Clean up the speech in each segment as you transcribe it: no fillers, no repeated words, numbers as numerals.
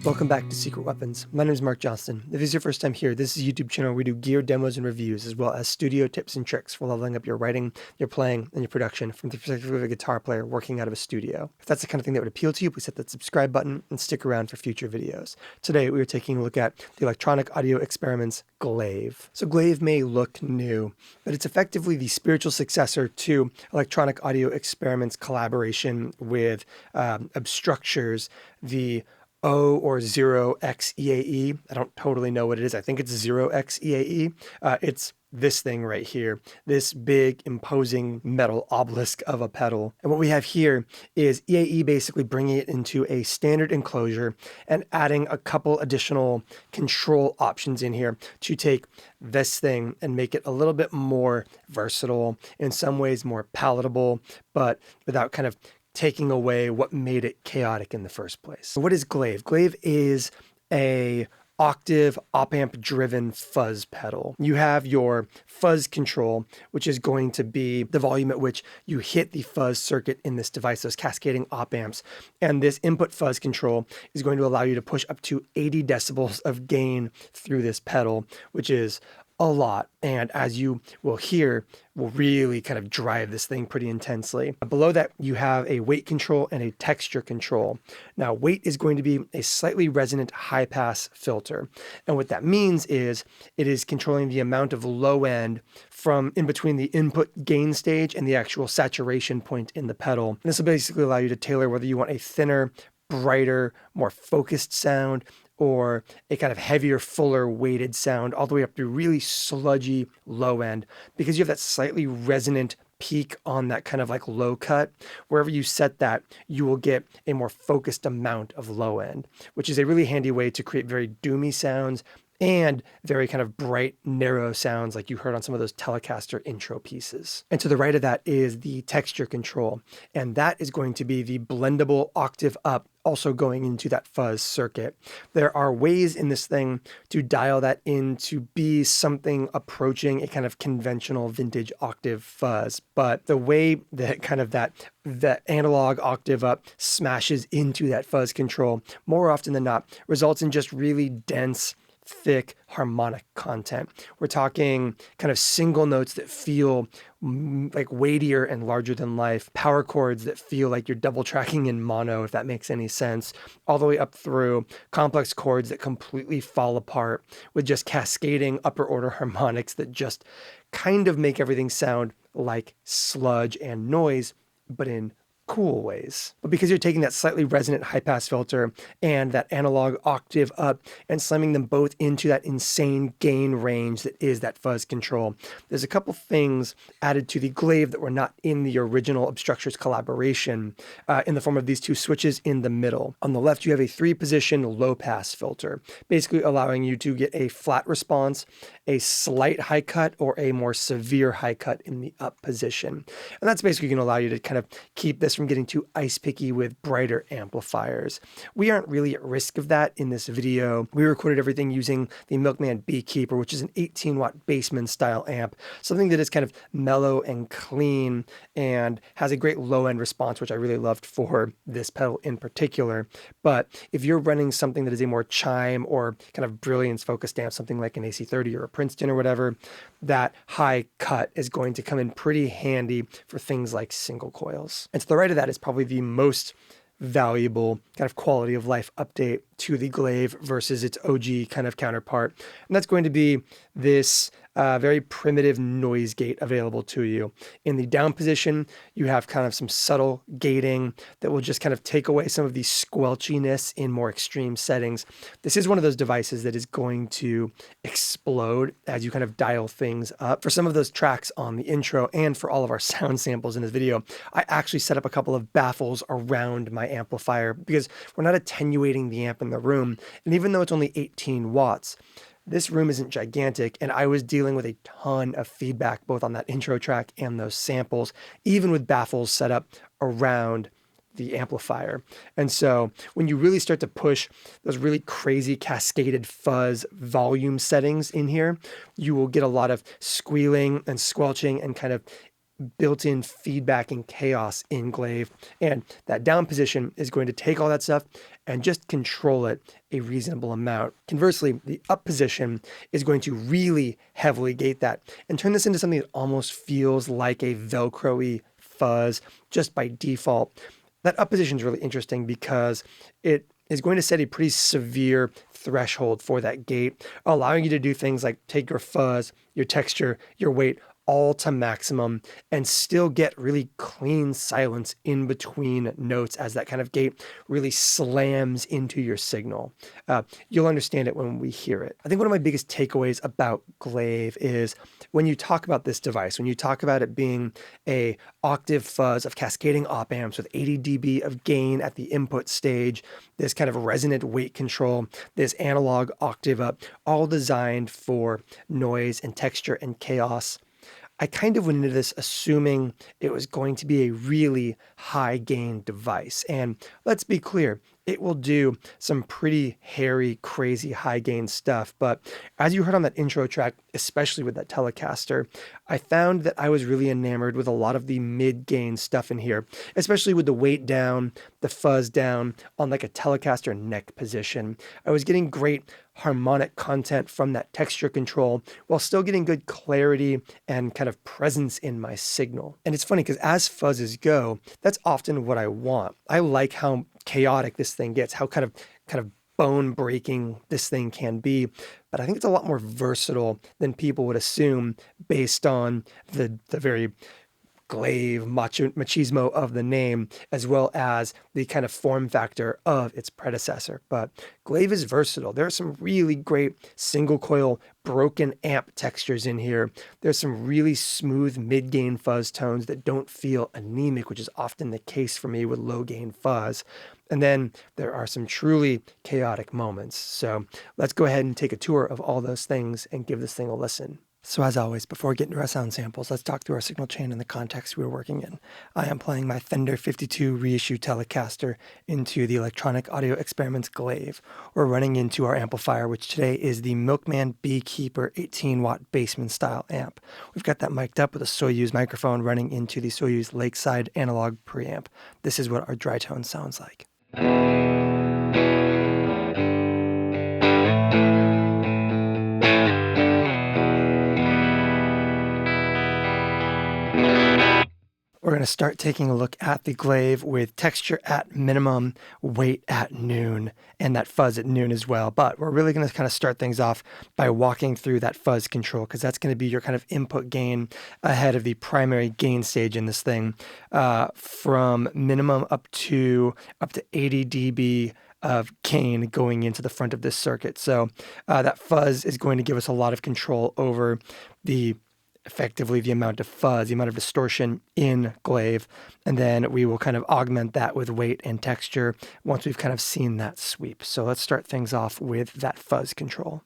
Welcome back to Secret Weapons. My name is Mark Johnston. If this is your first time here, this is a YouTube channel where we do gear demos and reviews, as well as studio tips and tricks for leveling up your writing, your playing, and your production from the perspective of a guitar player working out of a studio. If that's the kind of thing that would appeal to you, please hit that subscribe button and stick around for future videos. Today, we are taking a look at the electronic audio experiments Glaive. So Glaive may look new, but it's effectively the spiritual successor to electronic audio experiments collaboration with Obstructures, the O or 0x EAE. I don't totally know what it is. I think it's 0x EAE. It's this thing right here, this big imposing metal obelisk of a pedal. And what we have here is EAE basically bringing it into a standard enclosure and adding a couple additional control options in here to take this thing and make it a little bit more versatile, in some ways more palatable, but without kind of taking away what made it chaotic in the first place. So what is Glaive? Glaive is a octave op-amp driven fuzz pedal. You have your fuzz control, which is going to be the volume at which you hit the fuzz circuit in this device, those cascading op-amps. And this input fuzz control is going to allow you to push up to 80 decibels of gain through this pedal, which is a lot, and as you will hear, will really kind of drive this thing pretty intensely. Below that, you have a weight control and a texture control. Now, weight is going to be a slightly resonant high-pass filter, and what that means is it is controlling the amount of low end from in between the input gain stage and the actual saturation point in the pedal. And this will basically allow you to tailor whether you want a thinner, brighter, more focused sound, or a kind of heavier, fuller, weighted sound, all the way up to really sludgy low end, because you have that slightly resonant peak on that kind of like low cut. Wherever you set that, you will get a more focused amount of low end, which is a really handy way to create very doomy sounds and very kind of bright, narrow sounds like you heard on some of those Telecaster intro pieces. And to the right of that is the texture control, and that is going to be the blendable octave up, also going into that fuzz circuit. There are ways in this thing to dial that in to be something approaching a kind of conventional vintage octave fuzz, but the way that kind of that analog octave up smashes into that fuzz control, more often than not, results in just really dense, thick harmonic content. We're talking kind of single notes that feel like weightier and larger than life, power chords that feel like you're double tracking in mono, if that makes any sense, all the way up through complex chords that completely fall apart with just cascading upper order harmonics that just kind of make everything sound like sludge and noise, but in cool ways. But because you're taking that slightly resonant high pass filter and that analog octave up and slamming them both into that insane gain range that is that fuzz control, there's a couple things added to the Glaive that were not in the original Obstructures collaboration in the form of these two switches in the middle. On the left, you have a 3-position low pass filter, basically allowing you to get a flat response, a slight high cut, or a more severe high cut in the up position. And that's basically going to allow you to kind of keep this from getting too ice picky with brighter amplifiers. We aren't really at risk of that in this video. We recorded everything using the Milkman Beekeeper, which is an 18-watt Bassman style amp, something that is kind of mellow and clean and has a great low-end response, which I really loved for this pedal in particular. But if you're running something that is a more chime or kind of brilliance-focused amp, something like an AC30 or a Princeton or whatever, that high cut is going to come in pretty handy for things like single coils. And to the right of that is probably the most valuable kind of quality of life update to the Glaive versus its OG kind of counterpart. And that's going to be this very primitive noise gate available to you. In the down position, you have kind of some subtle gating that will just kind of take away some of the squelchiness in more extreme settings. This is one of those devices that is going to explode as you kind of dial things up. For some of those tracks on the intro and for all of our sound samples in this video, I actually set up a couple of baffles around my amplifier because we're not attenuating the amp in the room. And even though it's only 18 watts, this room isn't gigantic, and I was dealing with a ton of feedback both on that intro track and those samples, even with baffles set up around the amplifier. And so when you really start to push those really crazy cascaded fuzz volume settings in here, you will get a lot of squealing and squelching and kind of built-in feedback and chaos in Glaive. And that down position is going to take all that stuff and just control it a reasonable amount. Conversely, the up position is going to really heavily gate that and turn this into something that almost feels like a Velcro-y fuzz just by default. That up position is really interesting because it is going to set a pretty severe threshold for that gate, allowing you to do things like take your fuzz, your texture, your weight, all to maximum and still get really clean silence in between notes as that kind of gate really slams into your signal. You'll understand it when we hear it. I think one of my biggest takeaways about Glaive is when you talk about this device, when you talk about it being a octave fuzz of cascading op amps with 80 dB of gain at the input stage, this kind of resonant weight control, this analog octave up, all designed for noise and texture and chaos. I kind of went into this assuming it was going to be a really high gain device. And let's be clear, it will do some pretty hairy, crazy high gain stuff. But as you heard on that intro track, especially with that Telecaster, I found that I was really enamored with a lot of the mid gain stuff in here, especially with the weight down, the fuzz down on like a Telecaster neck position. I was getting great harmonic content from that texture control while still getting good clarity and kind of presence in my signal. And it's funny because as fuzzes go, that's often what I want. I like how chaotic this thing gets, how kind of bone breaking this thing can be. But I think it's a lot more versatile than people would assume based on the very Glaive machismo of the name, as well as the kind of form factor of its predecessor. But Glaive is versatile. There are some really great single coil broken amp textures in here. There's some really smooth mid-gain fuzz tones that don't feel anemic, which is often the case for me with low-gain fuzz. And then there are some truly chaotic moments. So let's go ahead and take a tour of all those things and give this thing a listen. So as always, before getting to our sound samples, let's talk through our signal chain and the context we were working in. I am playing my Fender 52 reissue Telecaster into the Electronic Audio Experiments Glaive. We're running into our amplifier, which today is the Milkman Beekeeper 18-watt Bassman style amp. We've got that mic'd up with a Soyuz microphone running into the Soyuz Lakeside analog preamp. This is what our dry tone sounds like. We're going to start taking a look at the Glaive with texture at minimum, weight at noon, and that fuzz at noon as well. But we're really going to kind of start things off by walking through that fuzz control, because that's going to be your kind of input gain ahead of the primary gain stage in this thing, from minimum up to 80 dB of gain going into the front of this circuit. So that fuzz is going to give us a lot of control over effectively the amount of fuzz, the amount of distortion in Glaive, and then we will kind of augment that with weight and texture once we've kind of seen that sweep. So let's start things off with that fuzz control.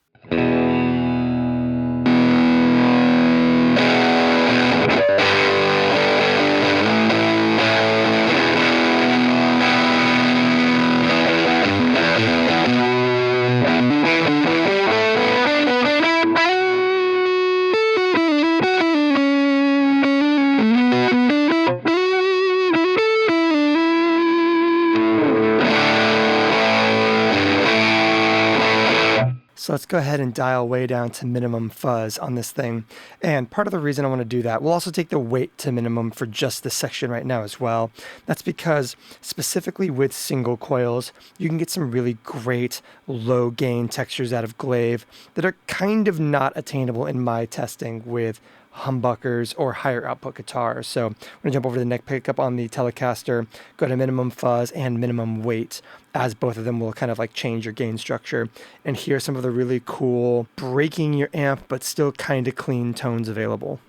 So let's go ahead and dial way down to minimum fuzz on this thing. And part of the reason I want to do that, we'll also take the weight to minimum for just this section right now as well. That's because specifically with single coils, you can get some really great low gain textures out of Glaive that are kind of not attainable in my testing with humbuckers or higher output guitars. So I'm going to jump over to the neck pickup on the Telecaster, go to minimum fuzz and minimum weight, as both of them will kind of like change your gain structure, and hear some of the really cool breaking your amp but still kind of clean tones available.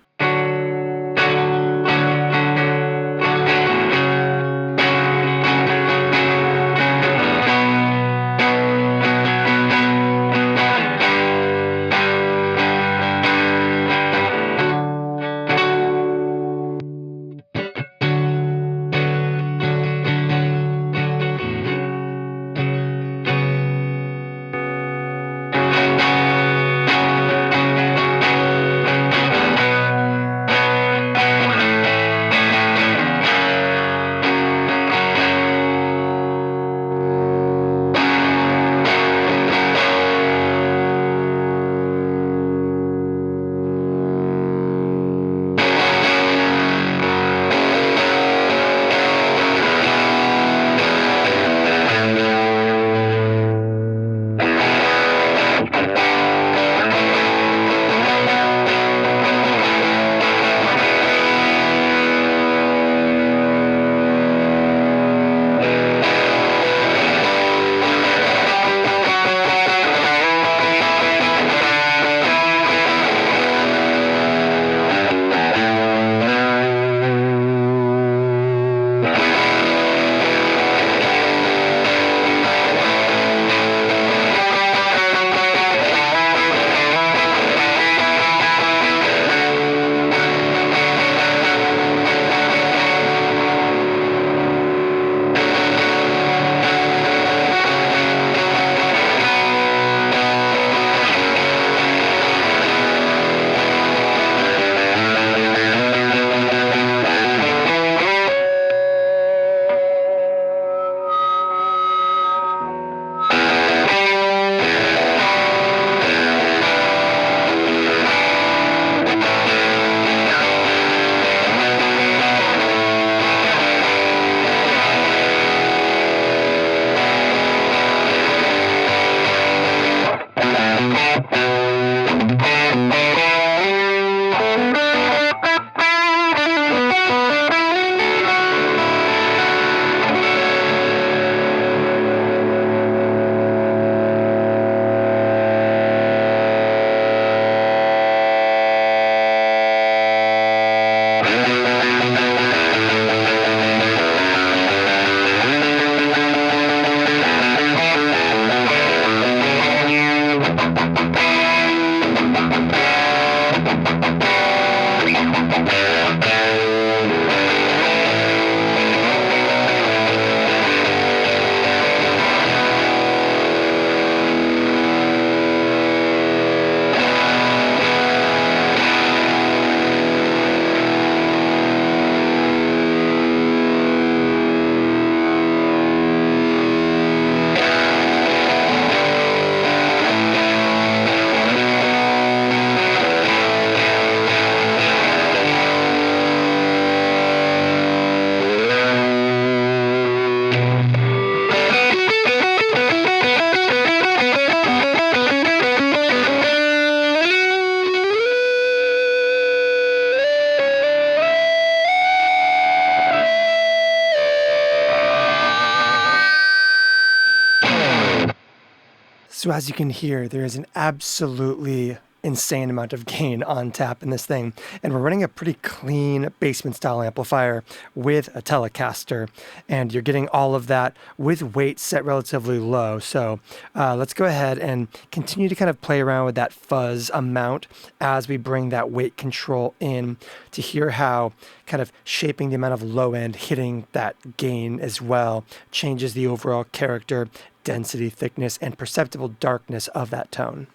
So as you can hear, there is an absolutely insane amount of gain on tap in this thing. And we're running a pretty clean basement style amplifier with a Telecaster. And you're getting all of that with weight set relatively low. So let's go ahead and continue to kind of play around with that fuzz amount as we bring that weight control in to hear how kind of shaping the amount of low end hitting that gain as well changes the overall character, density, thickness, and perceptible darkness of that tone.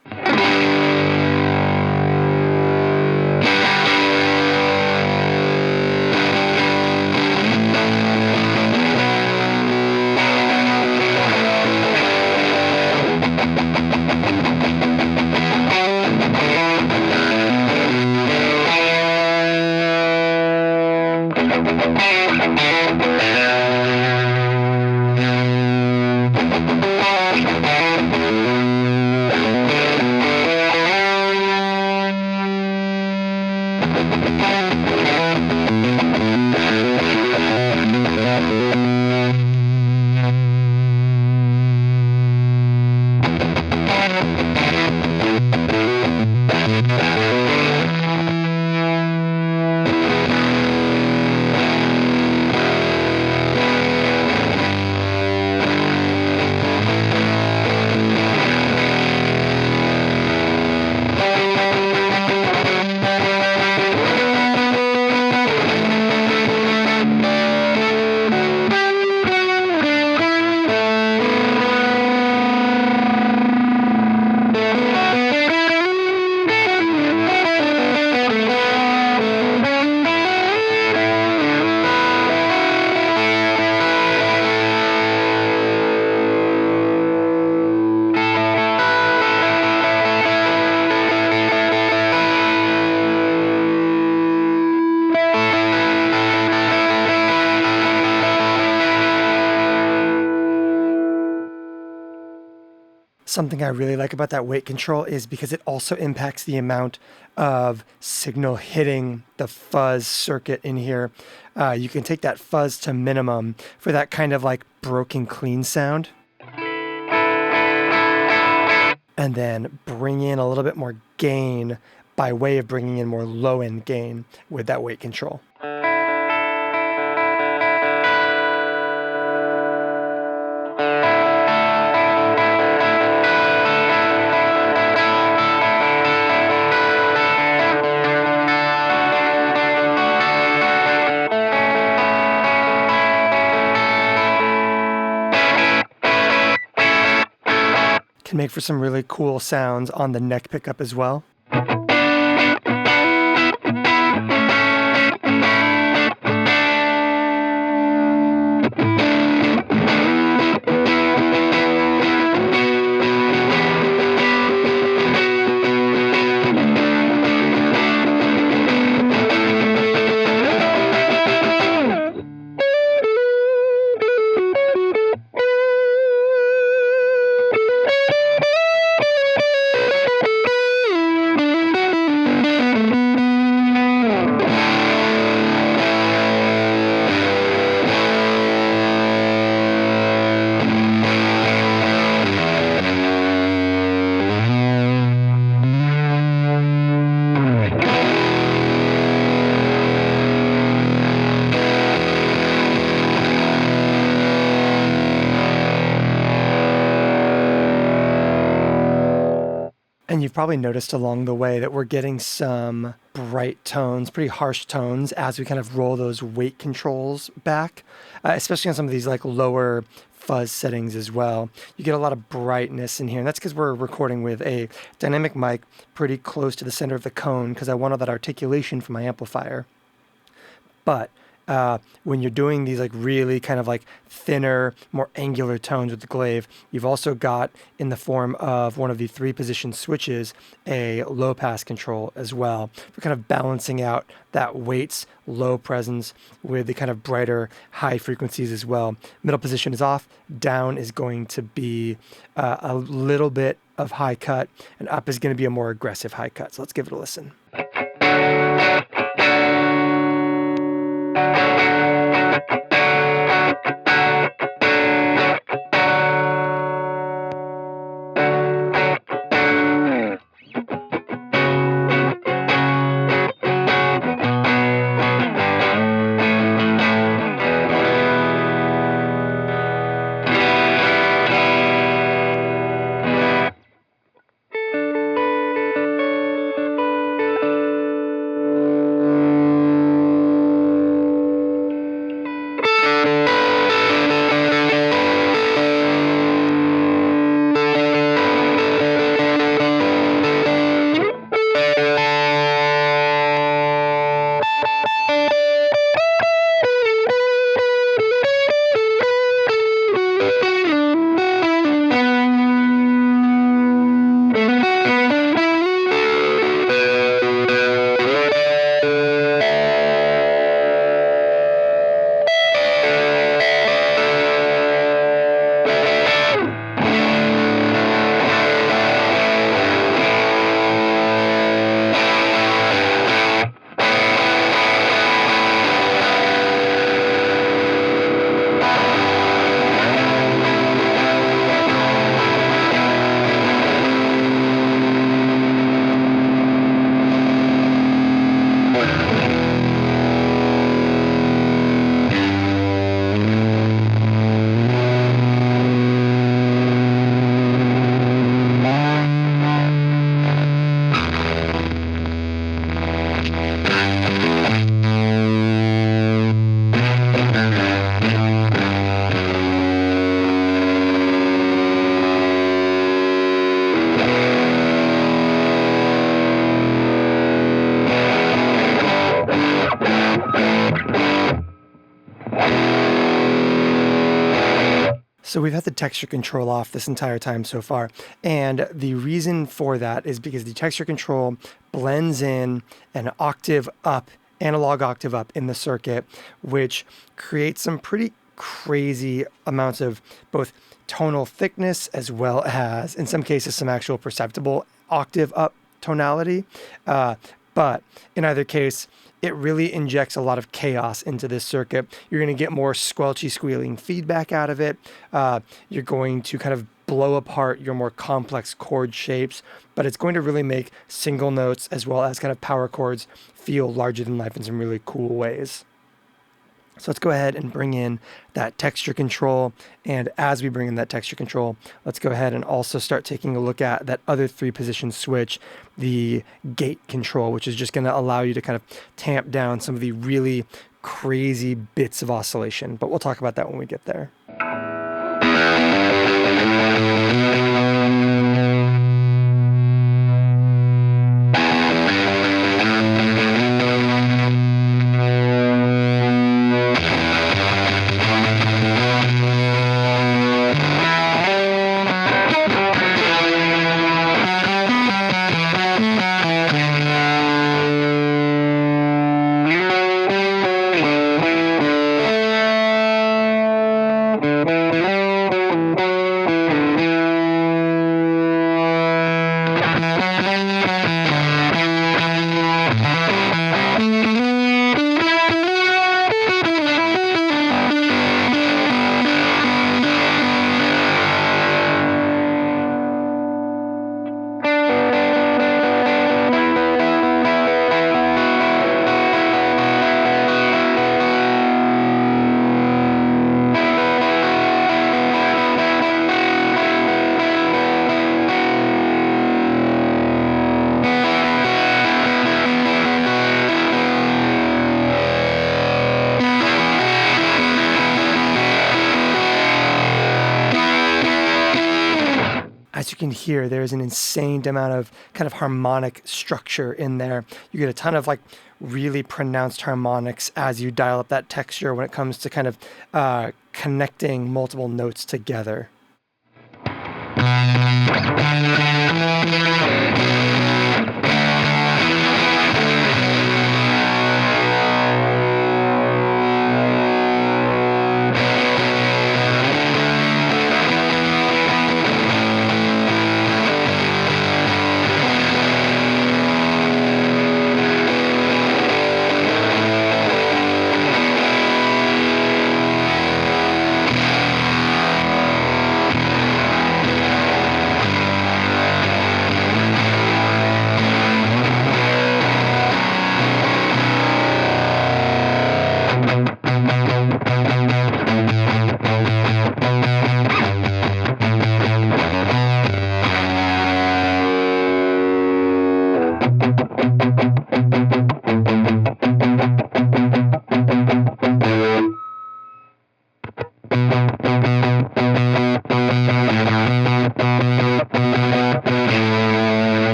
Something I really like about that weight control is because it also impacts the amount of signal hitting the fuzz circuit in here. You can take that fuzz to minimum for that kind of like broken clean sound. And then bring in a little bit more gain by way of bringing in more low end gain with that weight control. Can make for some really cool sounds on the neck pickup as well. And you've probably noticed along the way that we're getting some bright tones, pretty harsh tones as we kind of roll those weight controls back, especially on some of these like lower fuzz settings as well. You get a lot of brightness in here, and that's because we're recording with a dynamic mic pretty close to the center of the cone because I want all that articulation from my amplifier. But when you're doing these like really kind of like thinner, more angular tones with the glaive, you've also got, in the form of one of the 3-position switches, a low pass control as well for kind of balancing out that weight's low presence with the kind of brighter high frequencies as well. Middle position is off, down is going to be a little bit of high cut, and up is going to be a more aggressive high cut. So let's give it a listen. So we've had the texture control off this entire time so far, and the reason for that is because the texture control blends in an octave up, analog octave up in the circuit, which creates some pretty crazy amounts of both tonal thickness as well as, in some cases, some actual perceptible octave up tonality. But in either case, it really injects a lot of chaos into this circuit. You're going to get more squelchy, squealing feedback out of it. You're going to kind of blow apart your more complex chord shapes, but it's going to really make single notes as well as kind of power chords feel larger than life in some really cool ways. So let's go ahead and bring in that texture control. And as we bring in that texture control, let's go ahead and also start taking a look at that other 3-position switch, the gate control, which is just going to allow you to kind of tamp down some of the really crazy bits of oscillation. But we'll talk about that when we get there. As you can hear, there's an insane amount of kind of harmonic structure in there. You get a ton of like really pronounced harmonics as you dial up that texture when it comes to kind of connecting multiple notes together.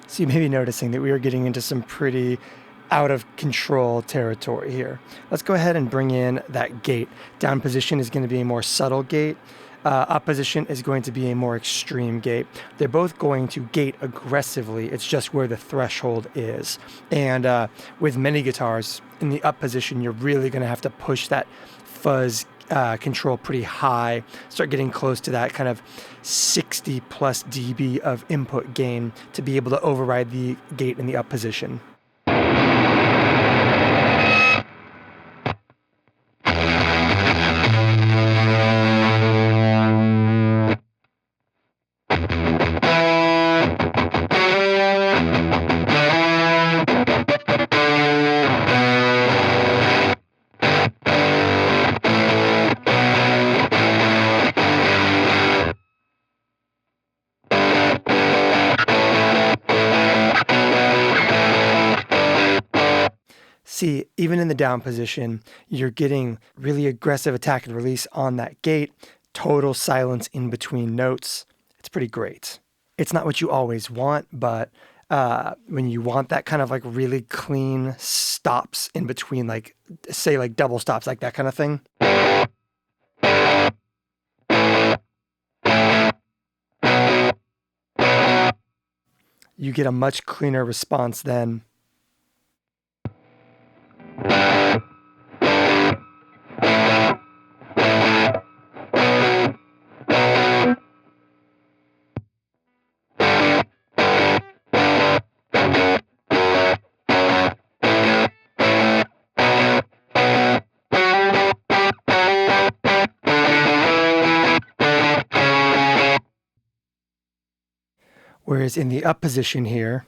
So you may be noticing that we are getting into some pretty out of control territory here. Let's go ahead and bring in that gate. Down position is going to be a more subtle gate. Up position is going to be a more extreme gate. They're both going to gate aggressively. It's just where the threshold is. And with many guitars, in the up position, you're really going to have to push that fuzz control pretty high, start getting close to that kind of 60 plus dB of input gain to be able to override the gate in the up position. See, even in the down position, you're getting really aggressive attack and release on that gate, total silence in between notes. It's pretty great. It's not what you always want, but when you want that kind of like really clean stops in between, like say like double stops, like that kind of thing. You get a much cleaner response then. Whereas in the up position here,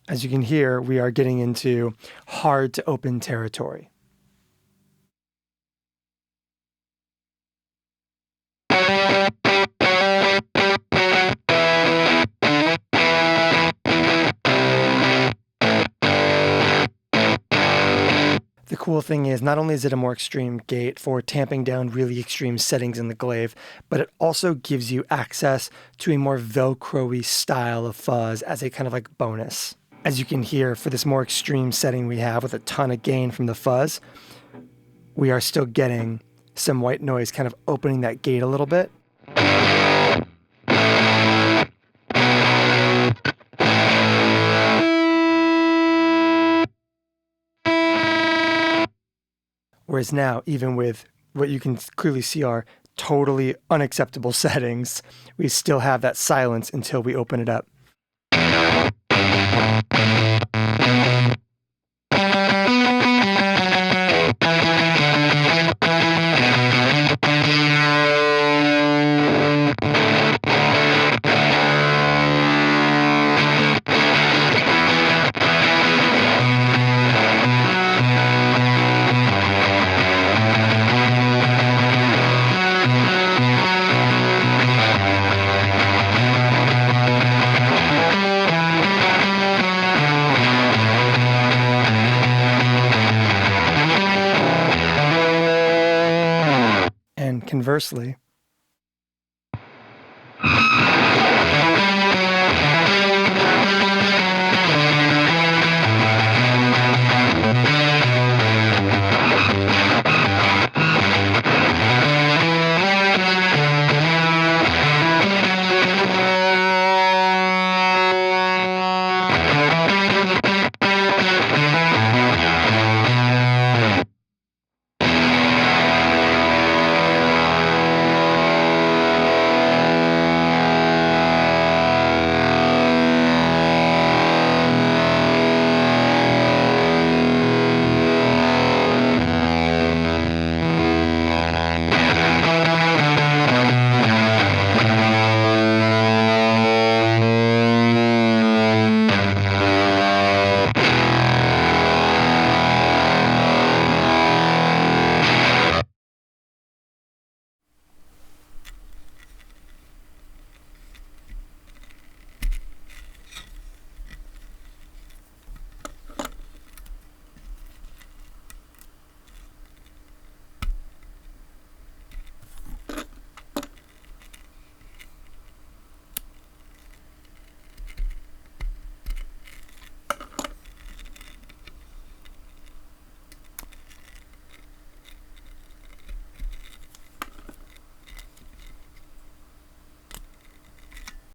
as you can hear, we are getting into hard to open territory. The cool thing is, not only is it a more extreme gate for tamping down really extreme settings in the glaive, but it also gives you access to a more Velcro-y style of fuzz as a kind of like bonus. As you can hear, for this more extreme setting we have with a ton of gain from the fuzz, we are still getting some white noise kind of opening that gate a little bit. Whereas now, even with what you can clearly see are totally unacceptable settings, we still have that silence until we open it up. And conversely,